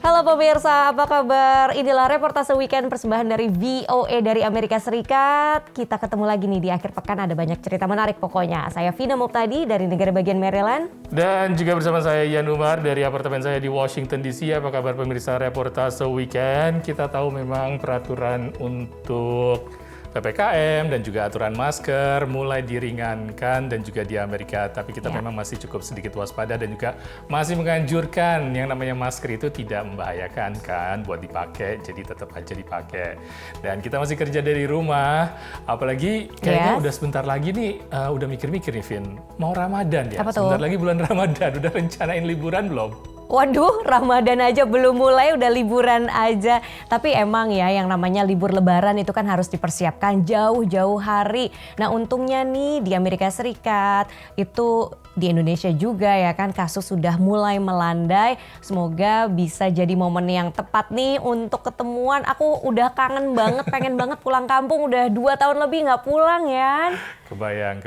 Halo pemirsa, apa kabar? Inilah reportase weekend persembahan dari VOA dari Amerika Serikat. Kita ketemu lagi nih di akhir pekan, ada banyak cerita menarik pokoknya. Saya Vina Muptadi dari negara bagian Maryland. Dan juga bersama saya Yan Umar dari apartemen saya di Washington DC. Apa kabar pemirsa reportase weekend? Kita tahu memang peraturan untuk PPKM dan juga aturan masker mulai diringankan dan juga di Amerika. Tapi kita memang masih cukup sedikit waspada dan juga masih menganjurkan yang namanya masker itu tidak membahayakan kan buat dipakai. Jadi tetap aja dipakai. Dan kita masih kerja dari rumah. Apalagi kayaknya udah sebentar lagi nih, udah mikir-mikir nih Vin. Mau Ramadan ya? Apa tuh? Sebentar lagi bulan Ramadan. Udah rencanain liburan belum? Waduh, Ramadan aja belum mulai udah liburan aja. Tapi emang ya yang namanya libur lebaran itu kan harus dipersiapkan jauh-jauh hari. Nah untungnya nih di Amerika Serikat itu di Indonesia juga ya kan kasus sudah mulai melandai. Semoga bisa jadi momen yang tepat nih untuk ketemuan. Aku udah kangen banget, pengen banget pulang kampung. Udah 2 tahun lebih nggak pulang ya. Kebayang.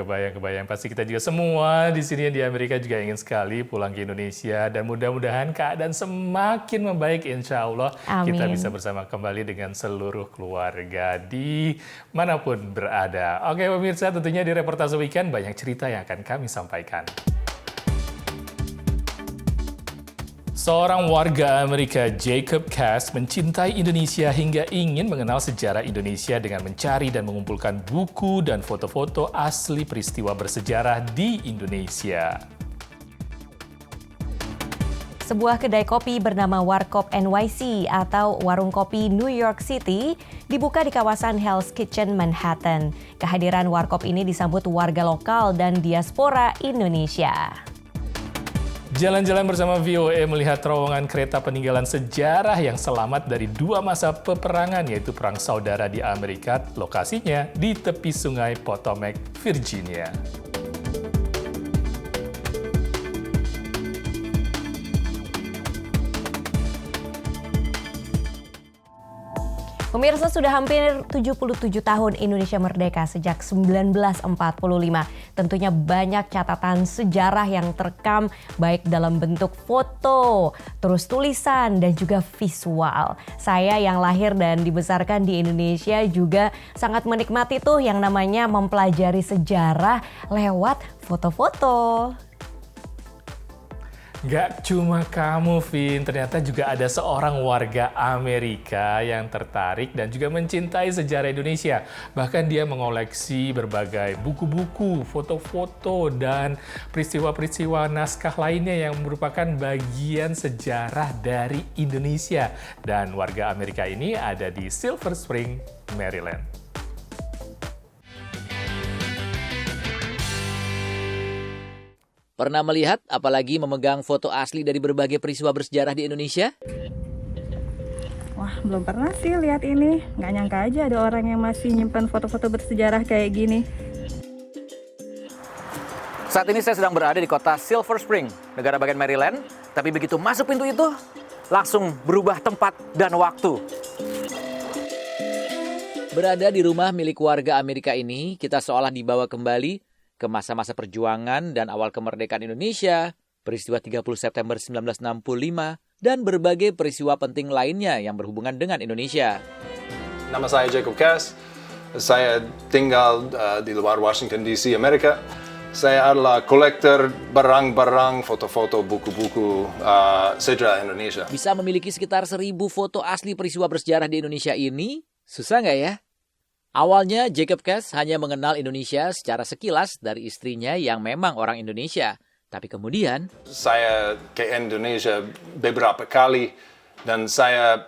Pasti kita juga semua di sini di Amerika juga ingin sekali pulang ke Indonesia. Dan mudah-mudahan keadaan semakin membaik insya Allah. Amin. Kita bisa bersama kembali dengan seluruh keluarga di manapun berada. Oke pemirsa, tentunya di reportase weekend banyak cerita yang akan kami sampaikan. Seorang warga Amerika, Jacob Cass, mencintai Indonesia hingga ingin mengenal sejarah Indonesia dengan mencari dan mengumpulkan buku dan foto-foto asli peristiwa bersejarah di Indonesia. Sebuah kedai kopi bernama Warkop NYC atau Warung Kopi New York City dibuka di kawasan Hell's Kitchen, Manhattan. Kehadiran Warkop ini disambut warga lokal dan diaspora Indonesia. Jalan-jalan bersama VOA melihat terowongan kereta peninggalan sejarah yang selamat dari 2 masa peperangan, yaitu Perang Saudara di Amerika, lokasinya di tepi sungai Potomac, Virginia. Pemirsa, sudah hampir 77 tahun Indonesia merdeka sejak 1945. Tentunya banyak catatan sejarah yang terekam baik dalam bentuk foto, terus tulisan dan juga visual. Saya yang lahir dan dibesarkan di Indonesia juga sangat menikmati tuh yang namanya mempelajari sejarah lewat foto-foto. Gak cuma kamu, Vin. Ternyata juga ada seorang warga Amerika yang tertarik dan juga mencintai sejarah Indonesia. Bahkan dia mengoleksi berbagai buku-buku, foto-foto, dan peristiwa-peristiwa naskah lainnya yang merupakan bagian sejarah dari Indonesia. Dan warga Amerika ini ada di Silver Spring, Maryland. Pernah melihat, apalagi memegang foto asli dari berbagai peristiwa bersejarah di Indonesia? Wah, belum pernah sih lihat ini. Nggak nyangka aja ada orang yang masih nyimpan foto-foto bersejarah kayak gini. Saat ini saya sedang berada di kota Silver Spring, negara bagian Maryland. Tapi begitu masuk pintu itu, langsung berubah tempat dan waktu. Berada di rumah milik warga Amerika ini, kita seolah dibawa kembali ke masa-masa perjuangan dan awal kemerdekaan Indonesia, peristiwa 30 September 1965, dan berbagai peristiwa penting lainnya yang berhubungan dengan Indonesia. Nama saya Jacob Cass, saya tinggal di luar Washington DC, Amerika. Saya adalah kolektor barang-barang, foto-foto, buku-buku sejarah Indonesia. Bisa memiliki sekitar 1.000 foto asli peristiwa bersejarah di Indonesia ini, susah nggak ya? Awalnya Jacob Cass hanya mengenal Indonesia secara sekilas dari istrinya yang memang orang Indonesia. Tapi kemudian Saya ke Indonesia beberapa kali dan saya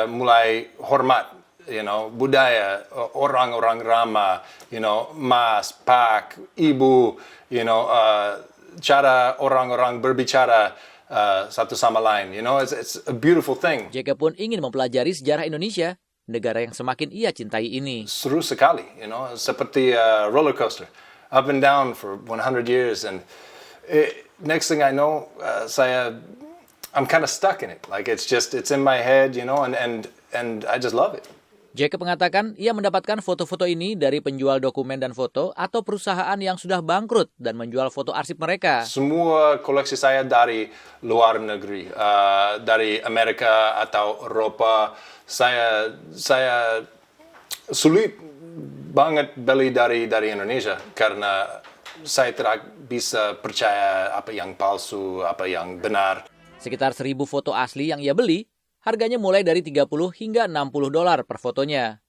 mulai hormat, budaya orang-orang ramah, mas, pak, ibu, cara orang-orang berbicara satu sama lain. It's a beautiful thing. Jacob pun ingin mempelajari sejarah Indonesia, negara yang semakin ia cintai ini. Seru sekali, seperti roller coaster, up and down for 100 years, and next thing I know, I'm kind of stuck in it. Like it's in my head, and I just love it. Jacob mengatakan ia mendapatkan foto-foto ini dari penjual dokumen dan foto atau perusahaan yang sudah bangkrut dan menjual foto arsip mereka. Semua koleksi saya dari luar negeri, dari Amerika atau Eropa. Saya sulit banget beli dari Indonesia karena saya tidak bisa percaya apa yang palsu, apa yang benar. Sekitar 1.000 foto asli yang ia beli, harganya mulai dari $30 hingga $60 per fotonya.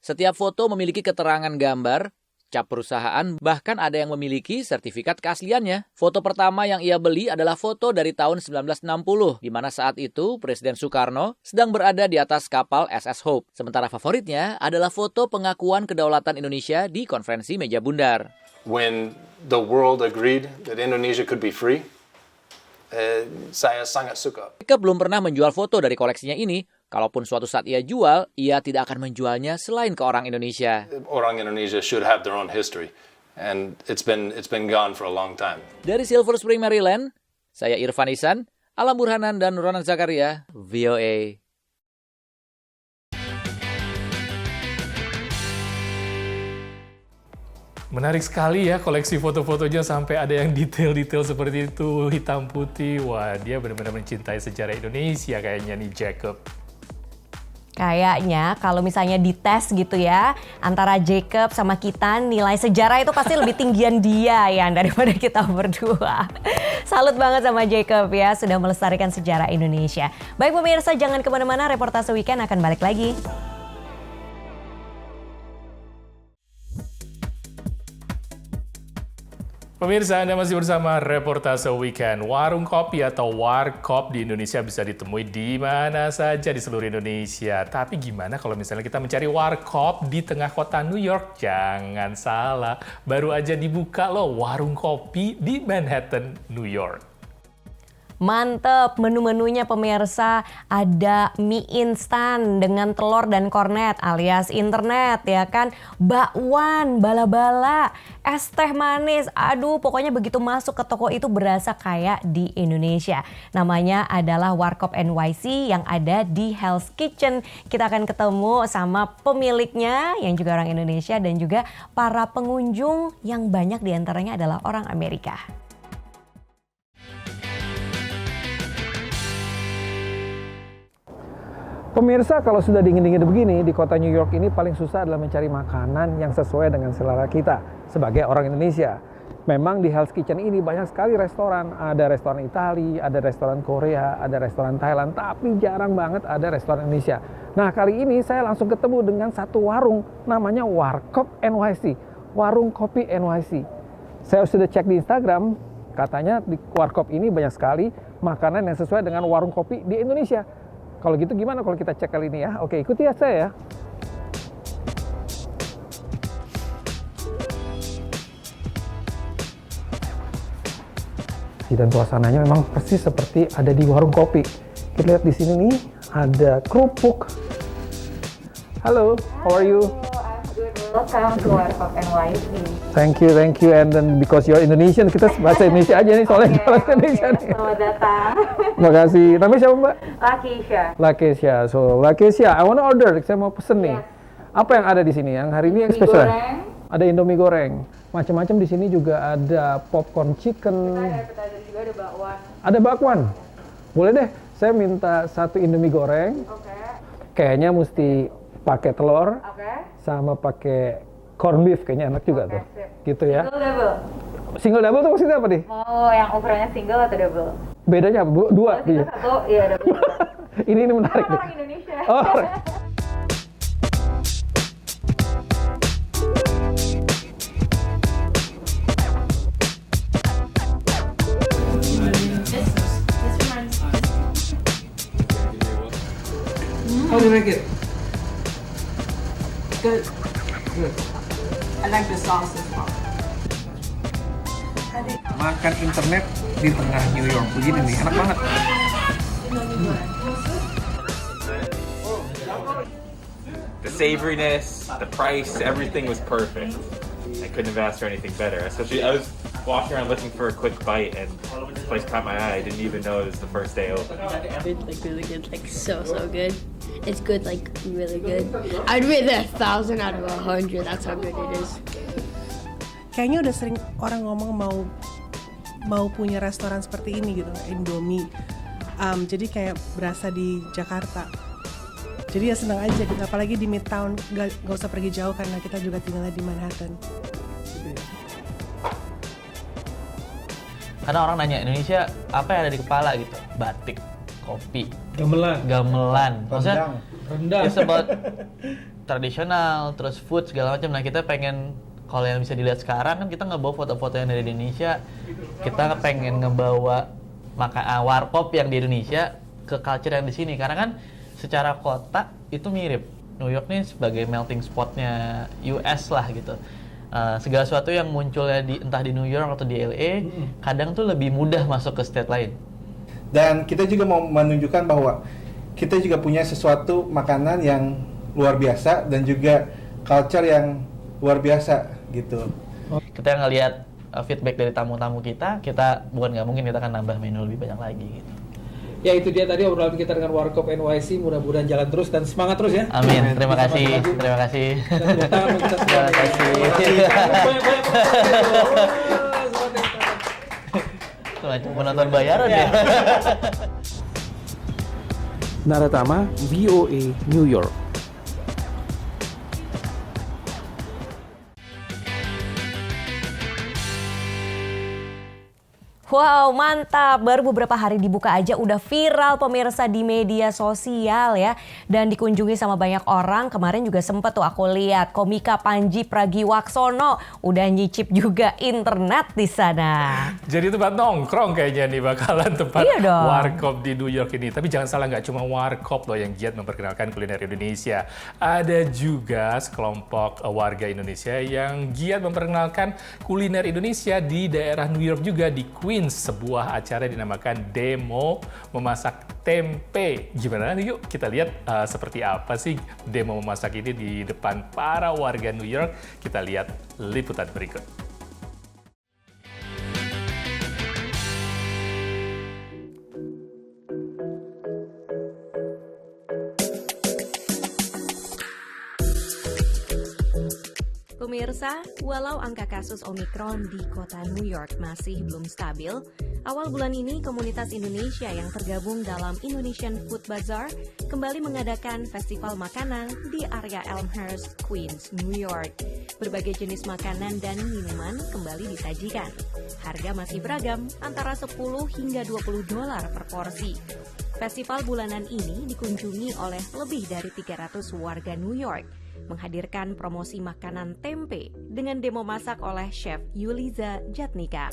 Setiap foto memiliki keterangan gambar, cap perusahaan, bahkan ada yang memiliki sertifikat keasliannya. Foto pertama yang ia beli adalah foto dari tahun 1960, di mana saat itu Presiden Soekarno sedang berada di atas kapal SS Hope. Sementara favoritnya adalah foto pengakuan kedaulatan Indonesia di konferensi meja bundar. When the world agreed that Indonesia could be free, saya sangat suka. Jacob belum pernah menjual foto dari koleksinya ini. Kalaupun suatu saat ia jual, ia tidak akan menjualnya selain ke orang Indonesia. Orang Indonesia should have their own history, and it's been gone for a long time. Dari Silver Spring, Maryland, saya Irfan Ihsan, Alam Burhanan dan Ronan Zakaria, VOA. Menarik sekali ya koleksi foto-fotonya sampai ada yang detail-detail seperti itu, hitam putih. Wah, dia benar-benar mencintai sejarah Indonesia kayaknya nih Jacob. Kayaknya kalau misalnya dites gitu ya, antara Jacob sama kita nilai sejarah itu pasti lebih tinggian dia ya daripada kita berdua. Salut banget sama Jacob ya, sudah melestarikan sejarah Indonesia. Baik pemirsa, jangan kemana-mana, Reportase Weekend akan balik lagi. Pemirsa, Anda masih bersama Reportase Weekend. Warung kopi atau warkop di Indonesia bisa ditemui di mana saja di seluruh Indonesia. Tapi gimana kalau misalnya kita mencari warkop di tengah kota New York? Jangan salah, baru aja dibuka loh warung kopi di Manhattan, New York. Mantep, menu-menunya pemirsa, ada mie instan dengan telur dan kornet alias internet ya kan, bakwan, bala-bala, es teh manis, aduh pokoknya begitu masuk ke toko itu berasa kayak di Indonesia. Namanya adalah Warkop NYC yang ada di Hell's Kitchen. Kita akan ketemu sama pemiliknya yang juga orang Indonesia dan juga para pengunjung yang banyak diantaranya adalah orang Amerika. Pemirsa, kalau sudah dingin-dingin begini, di kota New York ini paling susah adalah mencari makanan yang sesuai dengan selera kita sebagai orang Indonesia. Memang di Hell's Kitchen ini banyak sekali restoran. Ada restoran Italia, ada restoran Korea, ada restoran Thailand, tapi jarang banget ada restoran Indonesia. Nah, kali ini saya langsung ketemu dengan satu warung, namanya Warkop NYC, Warung Kopi NYC. Saya sudah cek di Instagram, katanya di Warkop ini banyak sekali makanan yang sesuai dengan warung kopi di Indonesia. Kalau gitu gimana kalau kita cek kali ini ya? Oke, ikuti ya saya ya. Dan suasananya memang persis seperti ada di warung kopi. Kita lihat di sini nih, ada kerupuk. Halo, how are you? Welcome to Warkop NYC. Thank you. And then because you're Indonesian, kita bahasa Indonesia aja nih, soalnya bahasa Indonesia nih. Selamat datang. Terima kasih. Namanya siapa, Mbak? Lakeisha. Lakeisha. So, Lakeisha, I want to order. Saya mau pesen nih. Apa yang ada di sini? Yang hari ini yang spesial? Ada Indomie goreng. Macam-macam di sini juga ada popcorn chicken. Ada appetizer juga, ada bakwan. Ada bakwan. Boleh deh. Saya minta satu Indomie goreng. Oke. Kayaknya mesti pakai telur Oke. sama pakai corn beef, kayaknya enak juga tuh. sip. Gitu ya. Single double. Single double tuh maksudnya apa nih? Mau yang ukurannya single atau double? Bedanya apa? Dua. Kalau single satu, iya double. ini menarik Kan nih. orang Indonesia. Oh. How do you like it? Good. Good. I like the sauce as well. Makan internet di tengah New York begini nih, enak banget. The savoriness, the price, everything was perfect. I couldn't have asked for anything better. Especially, I was walking around looking for a quick bite, and this place caught my eye. I didn't even know it was the first day open. Like really good, like so good. it's good, like really good. I'd rate it 1,000 out of 100. That's how good it is. Kayaknya udah sering orang ngomong mau punya restoran seperti ini gitu, Indomie. Jadi kayak berasa di Jakarta. Jadi ya senang aja gitu, apalagi di Midtown, gak usah pergi jauh karena kita juga tinggalnya di Manhattan. Karena orang nanya Indonesia apa yang ada di kepala gitu, batik, kopi, gamelan, maksudnya rendang, it's about tradisional, terus food segala macam. Nah kita pengen, kalau yang bisa dilihat sekarang kan kita ngebawa foto-foto yang dari Indonesia, kita pengen ngebawa warkop yang di Indonesia ke culture yang di sini, karena kan secara kota itu mirip. New York nih sebagai melting spotnya US lah gitu. Segala sesuatu yang munculnya entah di New York atau di LA, kadang tuh lebih mudah masuk ke state lain. Dan kita juga mau menunjukkan bahwa kita juga punya sesuatu makanan yang luar biasa dan juga culture yang luar biasa gitu. Kita ngelihat feedback dari tamu-tamu kita bukan nggak mungkin kita akan nambah menu lebih banyak lagi gitu. Ya itu dia tadi obrolan kita dengan Warkop NYC, mudah-mudahan jalan terus dan semangat terus ya. Amin, terima kasih. Terima kasih. Macam penonton bayaran ya. Naratama, VOA, New York. Wow, mantap. Baru beberapa hari dibuka aja udah viral pemirsa di media sosial ya. Dan dikunjungi sama banyak orang. Kemarin juga sempet tuh aku lihat komika Panji Pragiwaksono udah nyicip juga internet di sana. Jadi tempat nongkrong kayaknya nih bakalan tempat warkop di New York ini. Tapi jangan salah, nggak cuma warkop loh yang giat memperkenalkan kuliner Indonesia. Ada juga sekelompok warga Indonesia yang giat memperkenalkan kuliner Indonesia di daerah New York juga, di Queens. Sebuah acara dinamakan Demo Memasak Tempe. Gimana nih, yuk kita lihat seperti apa sih demo memasak ini di depan para warga New York. Kita lihat liputan berikut. Pemirsa, walau angka kasus Omikron di kota New York masih belum stabil, awal bulan ini komunitas Indonesia yang tergabung dalam Indonesian Food Bazaar kembali mengadakan festival makanan di area Elmhurst, Queens, New York. Berbagai jenis makanan dan minuman kembali disajikan. Harga masih beragam, antara 10 hingga $20 per porsi. Festival bulanan ini dikunjungi oleh lebih dari 300 warga New York, menghadirkan promosi makanan tempe dengan demo masak oleh Chef Yuliza Jatnika.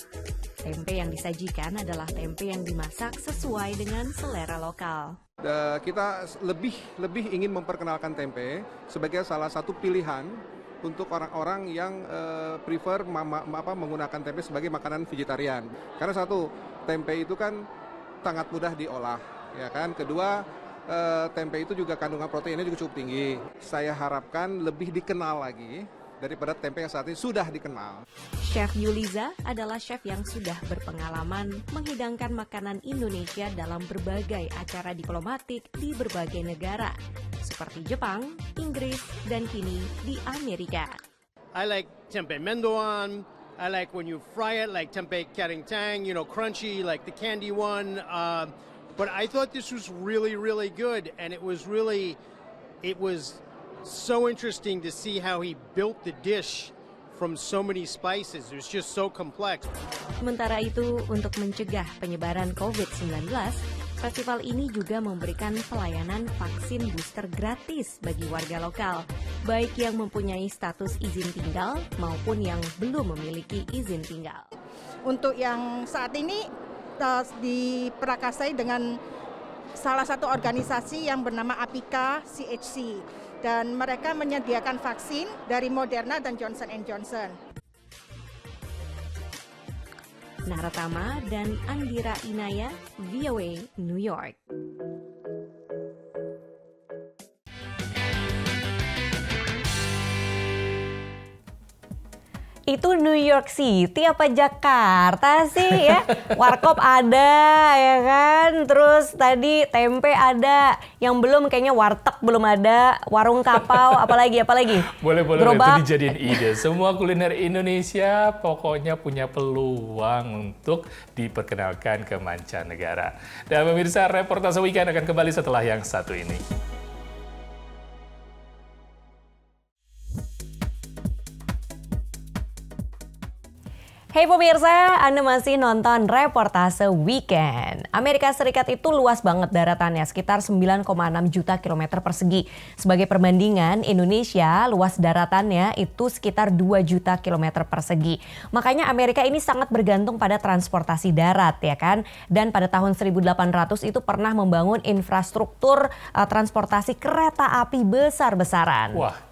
Tempe yang disajikan adalah tempe yang dimasak sesuai dengan selera lokal. Kita lebih ingin memperkenalkan tempe sebagai salah satu pilihan untuk orang-orang yang prefer menggunakan tempe sebagai makanan vegetarian. Karena satu, tempe itu kan sangat mudah diolah, ya kan. Kedua, tempe itu juga kandungan proteinnya juga cukup tinggi. Saya harapkan lebih dikenal lagi daripada tempe yang saat ini sudah dikenal. Chef Yuliza adalah chef yang sudah berpengalaman menghidangkan makanan Indonesia dalam berbagai acara diplomatik di berbagai negara, seperti Jepang, Inggris, dan kini di Amerika. I like tempe mendoan. I like when you fry it, like tempe kering tang, crunchy, like the candy one. But I thought this was really, really good, and it was so interesting to see how he built the dish from so many spices. It was just so complex. Sementara itu, untuk mencegah penyebaran COVID-19, festival ini juga memberikan pelayanan vaksin booster gratis bagi warga lokal, baik yang mempunyai status izin tinggal maupun yang belum memiliki izin tinggal. Untuk yang saat ini diperakasai dengan salah satu organisasi yang bernama APIKA CHC, dan mereka menyediakan vaksin dari Moderna dan Johnson & Johnson. Naratama dan Andira Inaya, VOA, New York. Itu New York City apa Jakarta sih ya? Warkop ada ya kan, terus tadi tempe ada, yang belum kayaknya warteg belum ada, warung kapau, apalagi? Boleh, Gerobak. itu dijadiin ide. Semua kuliner Indonesia pokoknya punya peluang untuk diperkenalkan ke mancanegara. Dan pemirsa, reportase weekend akan kembali setelah yang satu ini. Hey pemirsa, Anda masih nonton reportase weekend. Amerika Serikat itu luas banget daratannya, sekitar 9,6 juta kilometer persegi. Sebagai perbandingan, Indonesia luas daratannya itu sekitar 2 juta kilometer persegi. Makanya Amerika ini sangat bergantung pada transportasi darat ya kan. Dan pada tahun 1800 itu pernah membangun infrastruktur transportasi kereta api besar-besaran. Wah,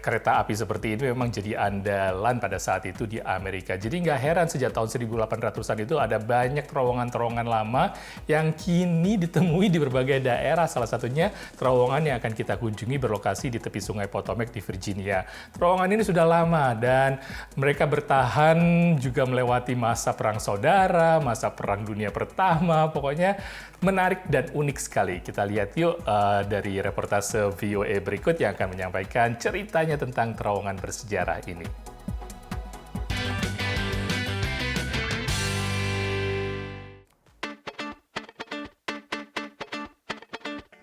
kereta api seperti ini memang jadi andalan pada saat itu di Amerika. Jadi nggak heran sejak tahun 1800-an itu ada banyak terowongan-terowongan lama yang kini ditemui di berbagai daerah. Salah satunya terowongan yang akan kita kunjungi berlokasi di tepi sungai Potomac di Virginia. Terowongan ini sudah lama dan mereka bertahan juga melewati masa perang saudara, masa perang dunia pertama. Pokoknya menarik dan unik sekali. Kita lihat yuk dari reportase VOA berikut yang akan menyampaikan ceritanya tentang terowongan bersejarah ini.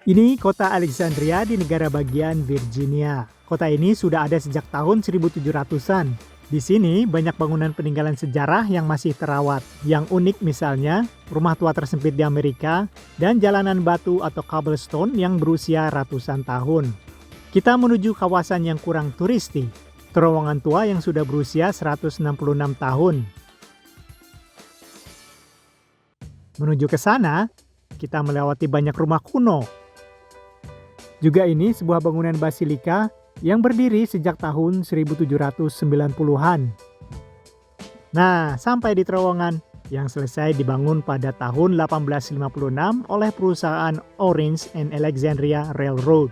Ini kota Alexandria di negara bagian Virginia. Kota ini sudah ada sejak tahun 1700-an. Di sini banyak bangunan peninggalan sejarah yang masih terawat. Yang unik misalnya, rumah tua tersempit di Amerika dan jalanan batu atau cobblestone yang berusia ratusan tahun. Kita menuju kawasan yang kurang turistik, terowongan tua yang sudah berusia 166 tahun. Menuju ke sana, kita melewati banyak rumah kuno. Juga ini sebuah bangunan basilika yang berdiri sejak tahun 1790-an. Nah, sampai di terowongan yang selesai dibangun pada tahun 1856 oleh perusahaan Orange and Alexandria Railroad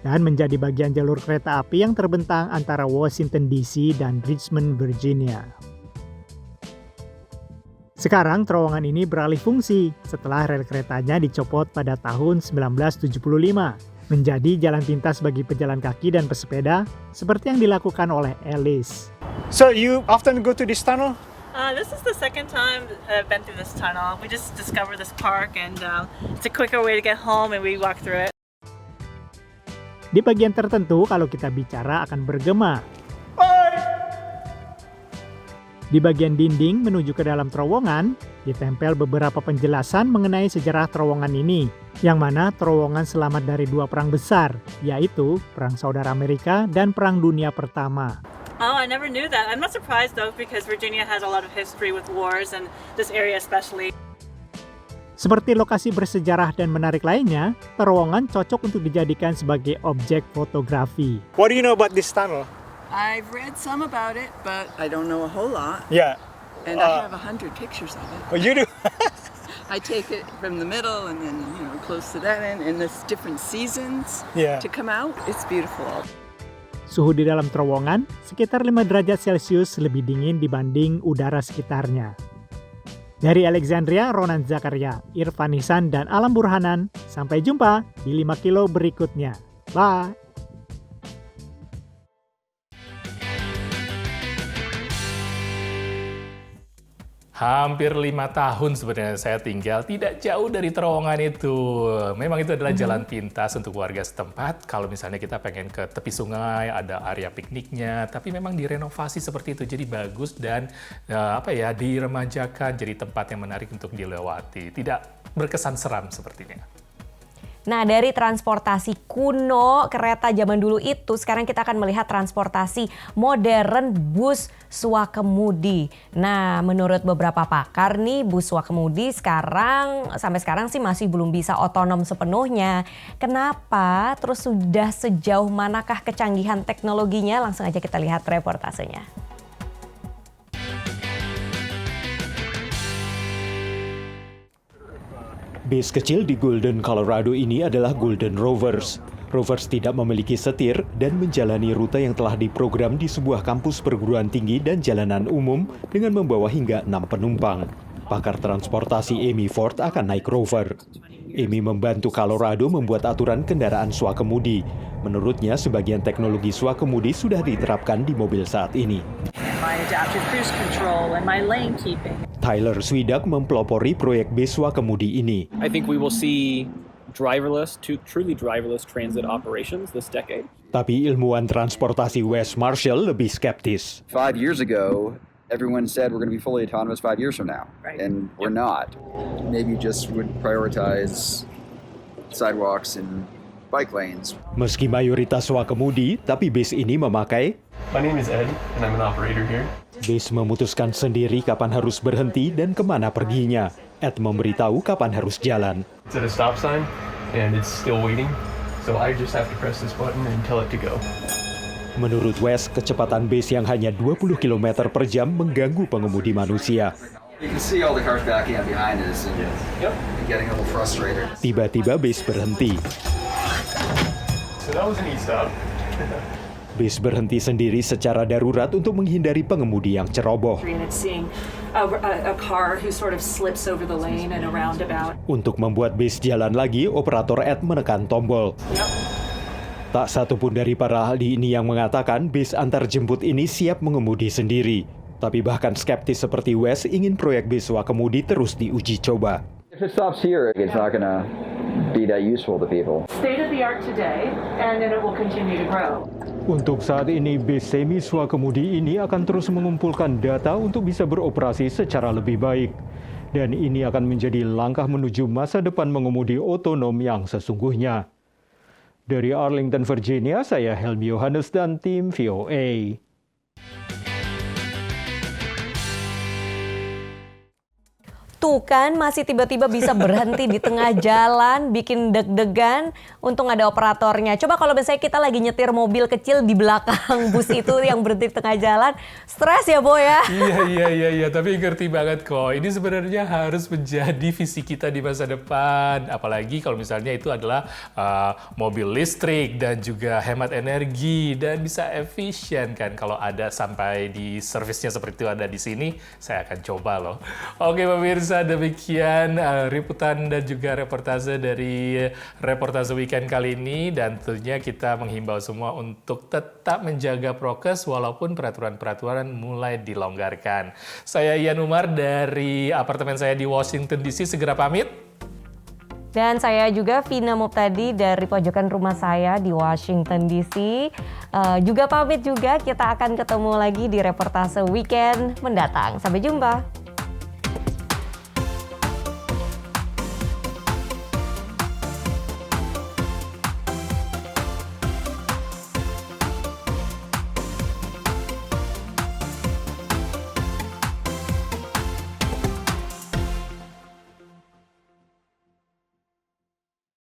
dan menjadi bagian jalur kereta api yang terbentang antara Washington DC dan Richmond, Virginia. Sekarang terowongan ini beralih fungsi setelah rel keretanya dicopot pada tahun 1975. Menjadi jalan pintas bagi pejalan kaki dan pesepeda seperti yang dilakukan oleh Alice. So you often go to this tunnel? This is the second time I've been through this tunnel. We just discovered this park and it's a quicker way to get home and we walk through it. Di bagian tertentu kalau kita bicara akan bergema. Di bagian dinding menuju ke dalam terowongan, ditempel beberapa penjelasan mengenai sejarah terowongan ini, yang mana terowongan selamat dari dua perang besar, yaitu Perang Saudara Amerika dan Perang Dunia Pertama. Oh, I never knew that. I'm not surprised though because Virginia has a lot of history with wars and this area especially. Seperti lokasi bersejarah dan menarik lainnya, terowongan cocok untuk dijadikan sebagai objek fotografi. What do you know about this tunnel? I've read some about it, but I don't know a whole lot. Yeah. And I have 100 pictures of it. Oh, you do? I take it from the middle and then, close to that end, and there's different seasons to come out. It's beautiful. Suhu di dalam terowongan sekitar 5 derajat Celcius lebih dingin dibanding udara sekitarnya. Dari Alexandria, Ronan Zakaria, Irfan Nisan, dan Alam Burhanan. Sampai jumpa di 5 kilo berikutnya. Bye! Hampir 5 tahun sebenarnya saya tinggal tidak jauh dari terowongan itu. Memang itu adalah jalan pintas untuk warga setempat. Kalau misalnya kita pengen ke tepi sungai, ada area pikniknya, tapi memang direnovasi seperti itu. Jadi bagus dan diremajakan jadi tempat yang menarik untuk dilewati. Tidak berkesan seram sepertinya. Nah, dari transportasi kuno kereta zaman dulu itu, sekarang kita akan melihat transportasi modern bus swakemudi. Nah, menurut beberapa pakar nih, bus swakemudi sampai sekarang sih masih belum bisa otonom sepenuhnya. Kenapa? Terus sudah sejauh manakah kecanggihan teknologinya? Langsung aja kita lihat reportasenya. Base kecil di Golden, Colorado ini adalah Golden Rovers. Rovers tidak memiliki setir dan menjalani rute yang telah diprogram di sebuah kampus perguruan tinggi dan jalanan umum dengan membawa hingga 6 penumpang. Pakar transportasi Amy Ford akan naik Rover. Amy membantu Colorado membuat aturan kendaraan swakemudi. Menurutnya, sebagian teknologi swakemudi sudah diterapkan di mobil saat ini. My adaptive cruise control and my lane keeping. Tyler Swidak mempelopori proyek bis swakemudi ini. I think we will see truly driverless transit operations this decade. Tapi ilmuwan transportasi Wes Marshall lebih skeptis. 5 years ago, everyone said we're going to be fully autonomous 5 years from now, and we're not. Maybe just would prioritize sidewalks and bike lanes. Meski mayoritas swakemudi, tapi bis ini memakai. My name is Ed, and I'm an operator here. Bis memutuskan sendiri kapan harus berhenti dan kemana perginya. Ed memberitahu kapan harus jalan. It's at a stop sign, and it's still waiting, so I just have to press this button and tell it to go. Menurut Wes, kecepatan bis yang hanya 20 km per jam mengganggu pengemudi manusia. You can see all the cars backing up behind us and getting a little frustrated. Tiba-tiba bis berhenti. So that was an e-stop. Bis berhenti sendiri secara darurat untuk menghindari pengemudi yang ceroboh. Untuk membuat bis jalan lagi, operator Ed menekan tombol. Tak satu pun dari para ahli ini yang mengatakan bis antar jemput ini siap mengemudi sendiri. Tapi bahkan skeptis seperti Wes ingin proyek bis swakemudi terus diuji coba. If it stops here, it's not gonna be that useful to people. State of the art today, and then it will continue to grow. Untuk saat ini, bis semi swakemudi ini akan terus mengumpulkan data untuk bisa beroperasi secara lebih baik. Dan ini akan menjadi langkah menuju masa depan mengemudi otonom yang sesungguhnya. Dari Arlington, Virginia, saya Helmi Yohanes dan tim VOA. Tuh kan masih tiba-tiba bisa berhenti di tengah jalan, bikin deg-degan. Untung ada operatornya. Coba kalau misalnya kita lagi nyetir mobil kecil di belakang bus itu yang berhenti di tengah jalan, stres ya Boy ya? Iya, tapi ngerti banget kok. Ini sebenarnya harus menjadi visi kita di masa depan. Apalagi kalau misalnya itu adalah mobil listrik dan juga hemat energi dan bisa efisien kan. Kalau ada sampai di servisnya seperti itu ada di sini, saya akan coba loh. Oke pemirsa, demikian liputan dan juga reportase dari Reportase Weekend kali ini, dan tentunya kita menghimbau semua untuk tetap menjaga prokes walaupun peraturan-peraturan mulai dilonggarkan. Saya Ian Umar dari apartemen saya di Washington DC segera pamit. Dan saya juga Vina Muptadi dari pojokan rumah saya di Washington DC. Juga pamit juga, kita akan ketemu lagi di Reportase Weekend mendatang. Sampai jumpa.